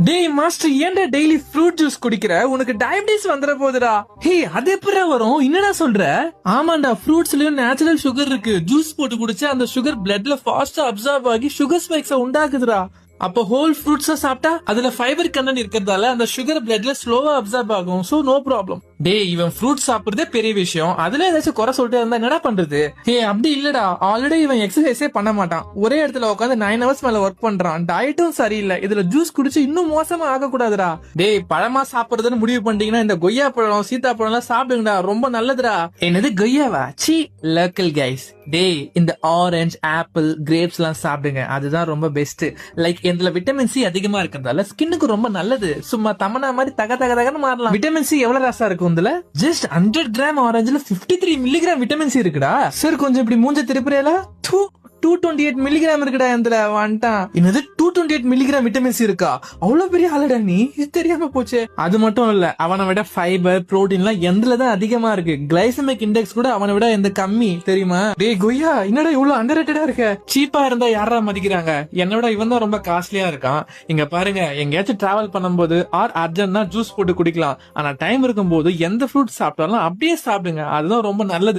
டேய் மாஸ்டர், ஏன்டா daily fruit juice குடிக்கிற? உனக்கு டயபிட்டிஸ் வந்துட போகுதுடா. ஹே, அது எப்படிடா வரும்? என்னடா சொல்ற? ஆமாண்டா, ஃப்ரூட்ஸ்லயும் நேச்சுரல் சுகர் இருக்கு. ஜூஸ் போட்டு குடிச்சா அந்த சுகர் பிளட்ல ஃபாஸ்டா அப்சார்ப் ஆகி சுகர் ஸ்பைக்ஸ் உண்டாக்குதுடா. அப்போ ஹோல் ஃப்ரூட்ஸா சாப்பிட்டா அதுல ஃபைபர் கண்டென்ட் இருக்கிறதால அந்த சுகர் பிளட்ல ஸ்லோவா அப்சார்ப் ஆகும். So no problem. டேய், இவன் ஃப்ரூட் சாப்பிடுறதே பெரிய விஷயம், அதுல ஏதாச்சும் குறை சொல்லிட்டு இருந்தா என்னடா பண்றது? ஹே, அப்படி இல்லடா. ஆல்ரெடி இவன் எக்ஸசைஸே பண்ண மாட்டான். ஒரே இடத்துல உட்காந்து 9 hours மேல ஒர்க் பண்றான். டயட்டும் சரியில்லை. இதுல ஜூஸ் குடிச்சு இன்னும் மோசமா ஆக கூடாதுடா. டேய், பழமா சாப்பிடுறதுன்னு முடிவு பண்ணிட்டீங்கன்னா இந்த கொய்யா பழம், சீதாப்பழம் எல்லாம் சாப்பிடுங்கடா. ரொம்ப நல்லதுடா. என்னது கொய்யாவா? C, local guys. டேய், இந்த ஆரஞ்சு, ஆப்பிள், கிரேப்ஸ் எல்லாம் சாப்பிடுங்க. அதுதான் ரொம்ப பெஸ்ட். லைக் இதுல விட்டமின் சி அதிகமா இருக்கிறதால ஸ்கின்னுக்கு ரொம்ப நல்லது. சும்மா தமனா மாதிரி தக தக தகன்னு மாறலாம். விட்டமின் சி எவ்வளவு ராசா இருக்கும் இதுல? ஜஸ்ட் 100 கிராம் ஆரஞ்சுல 53 மில்லிகிராம் விட்டமின் சி இருக்குடா. சார், கொஞ்சம் இப்படி மூஞ்ச திருப்புறேல. 228 மில்லிகிராம் இருக்குடா இதுல. வந்துட்டான். என்னது 228 மில்லிகிராம் விட்டமின் சி இருக்கா? அவ்வளவு பெரிய ஆளுடா நீ. இது தெரியாம போச்சு. அது மட்டும் இல்ல, அவனை விட ஃபைபர், புரோட்டீன் எல்லாம் எந்தலதான் அதிகமா இருக்கு. கிளைசமிக் இண்டெக்ஸ் கூட அவனை விட எந்த கம்மி தெரியுமா? டேய் கொய்யா, என்னடா இவ்வளவு அண்டர்ரேட்டடா இருக்க? சீப்பா இருந்தா யாரா மதிக்கிறாங்க? என்னோட இவன் தான் ரொம்ப காஸ்ட்லியா இருக்கான். இங்க பாருங்க, எங்கேயாச்சும் டிராவல் பண்ணும்போது ஆர் அர்ஜென்ட்னா ஜூஸ் போட்டு குடிக்கலாம். ஆனா டைம் இருக்கும்போது எந்த ஃப்ரூட் சாப்பிட்டாலும் அப்படியே சாப்பிடுங்க. அதுதான் ரொம்ப நல்லது.